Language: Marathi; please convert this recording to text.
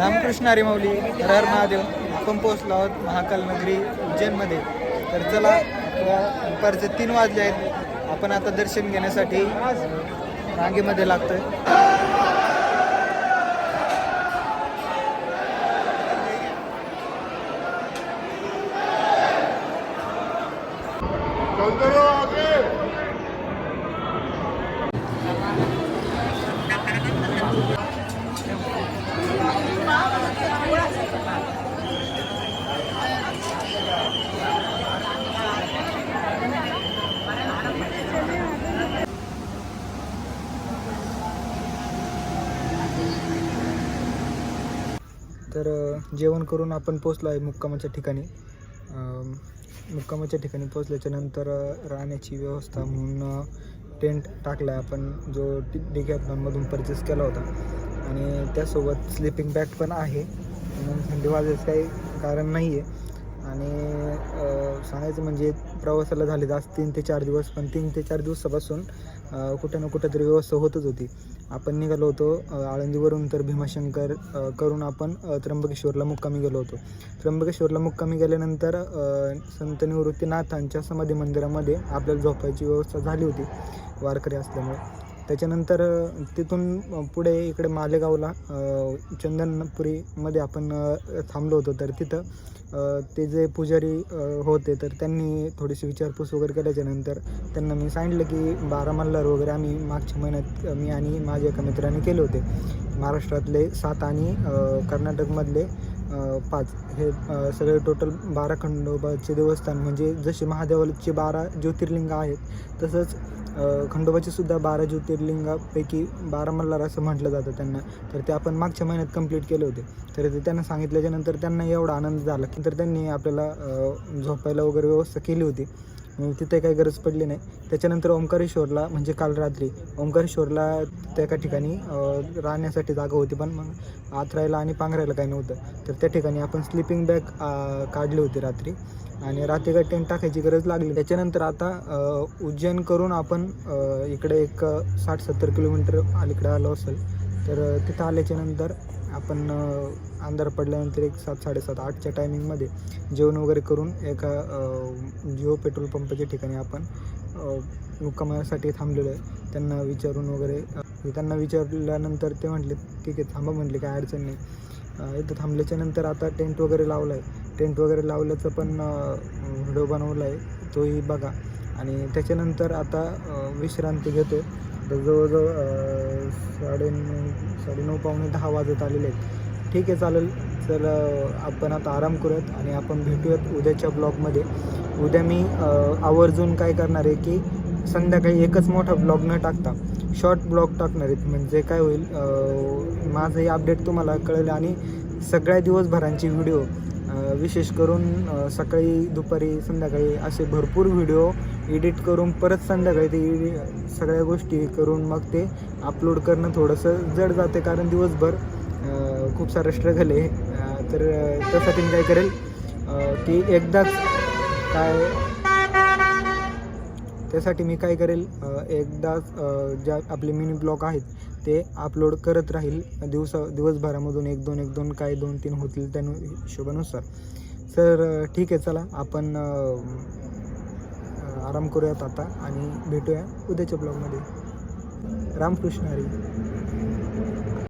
रामकृष्ण हरी माऊली, हर हर महादेव. आपण पोहोचलो आहोत महाकाल नगरी उज्जैनमध्ये. तर चला, आता दुपारचे 3 वाजले आहेत. आपण आता दर्शन घेण्यासाठी रांगेमध्ये लागतोय. तर जेवण करून आपण पोचलो आहे मुक्कामाच्या ठिकाणी. मुक्कामाच्या ठिकाणी पोचल्याच्या नंतर राहण्याची व्यवस्था म्हणून टेंट टाकला आहे आपण, जो डिकॅथलॉनमधून परचेस केला होता. आणि त्यासोबत स्लिपिंग बॅग पण आहे, म्हणून थंडी वाजायचं काही कारण नाही आहे. आणि सांगायचं म्हणजे प्रवासाला झाले आज 3 ते 4 दिवस, पण 3 ते 4 दिवसापासून कुठं ना कुठं तरी व्यवस्था होतच होती. आपण निघालो होतो आळंदीवरून, तर भीमाशंकर करून आपण त्र्यंबकेश्वरला मुक्कामी गेलो होतो. त्र्यंबकेश्वरला मुक्कामी गेल्यानंतर संत निवृत्तीनाथांच्या समाधी मंदिरामध्ये आपल्याला झोपायची व्यवस्था झाली होती वारकरी असल्यामुळे. त्याच्यानंतर तिथून पुढे इकडे मालेगावला चंदनपुरीमध्ये आपण थांबलो होतो. तर तिथं ते जे पुजारी होते, तर त्यांनी थोडीशी विचारपूस वगैरे केल्याच्यानंतर त्यांना मी सांगितलं की 12 मल्हार वगैरे आम्ही मागच्या महिन्यात मी आणि माझ्या एका मित्राने केले होते. महाराष्ट्रातले 7 आणि कर्नाटकमधले 5 हे सगळे टोटल 12 खंडोबाचे देवस्थान, म्हणजे जसे महादेवाचे 12 ज्योतिर्लिंग आहेत, तसंच खंडोबाचे सुद्धा 12 ज्योतिर्लिंगापैकी 12 मल्हार असं म्हटलं जातं त्यांना. तर ते आपण मागच्या महिन्यात कंप्लीट केले होते. तर ते त्यांना सांगितल्याच्यानंतर त्यांना एवढा आनंद झाला की तर त्यांनी आपल्याला झोपायला वगैरे व्यवस्था केली होती. तिथे काही गरज पडली नाही. त्याच्यानंतर ओंकारेश्वरला, म्हणजे काल रात्री ओंकारेश्वरला त्या एका ठिकाणी राहण्यासाठी जागा होती, पण मग आथरायला आणि पांघरायला काही नव्हतं. तर त्या ठिकाणी आपण स्लिपिंग बॅग काढली होती रात्री, आणि रात्री काही टेंट टाकायची गरज लागली. त्याच्यानंतर आता उज्जैन करून आपण इकडे एक 60-70 किलोमीटर अलीकडे आलो असेल. तर तिथं आल्याच्यानंतर आपण अंधार पडल्यानंतर एक 7-7:30-8च्या टायमिंगमध्ये जेवण वगैरे करून एका जिओ पेट्रोल पंपाच्या ठिकाणी आपण मुक्कामासाठी थांबलेलो आहे. त्यांना विचारून वगैरे त्यांना विचारल्यानंतर ते म्हटले ठीक आहे थांबा, म्हटले काय अडचण नाही. इथं थांबल्याच्यानंतर आता टेंट वगैरे लावला आहे. टेंट वगैरे लावल्याचं पण व्हिडिओ बनवला आहे, तोही बघा. आणि त्याच्यानंतर आता विश्रांती घेतो. तर जवळजवळ 9:30 पावणे 10 वाजत आलेले आहेत. ठीक आहे, चालेल. तर आपण आता आराम करूयात आणि आपण भेटूयात उद्याच्या ब्लॉगमध्ये. उद्या मी आवर्जून काय करणार आहे की संध्याकाळी एकच मोठा ब्लॉग न टाकता शॉर्ट ब्लॉग टाकणार आहेत. म्हणजे काय होईल, माझंही अपडेट तुम्हाला कळेल आणि सगळ्या दिवसभरांची व्हिडिओ, विशेष करून सकाळी, दुपारी, संध्याकाळी असे भरपूर व्हिडिओ एडिट करून परत संध्याकाळी ते सगळ्या गोष्टी करून मग ते अपलोड करणं थोडंसं जड जाते, कारण दिवसभर खूप सारं स्ट्रगल आहे. तर त्यासाठी मी काय करेल की एकदाच ज्या आपले मिनी ब्लॉग आहेत ते अपलोड करत राहील दिवसभरामधून 1-2 काय 2-3 होतील त्या हिशोबानुसार. तर ठीक आहे, चला आपण आराम करूयात आता आणि भेटूया उद्याच्या ब्लॉगमध्ये. रामकृष्ण हरी.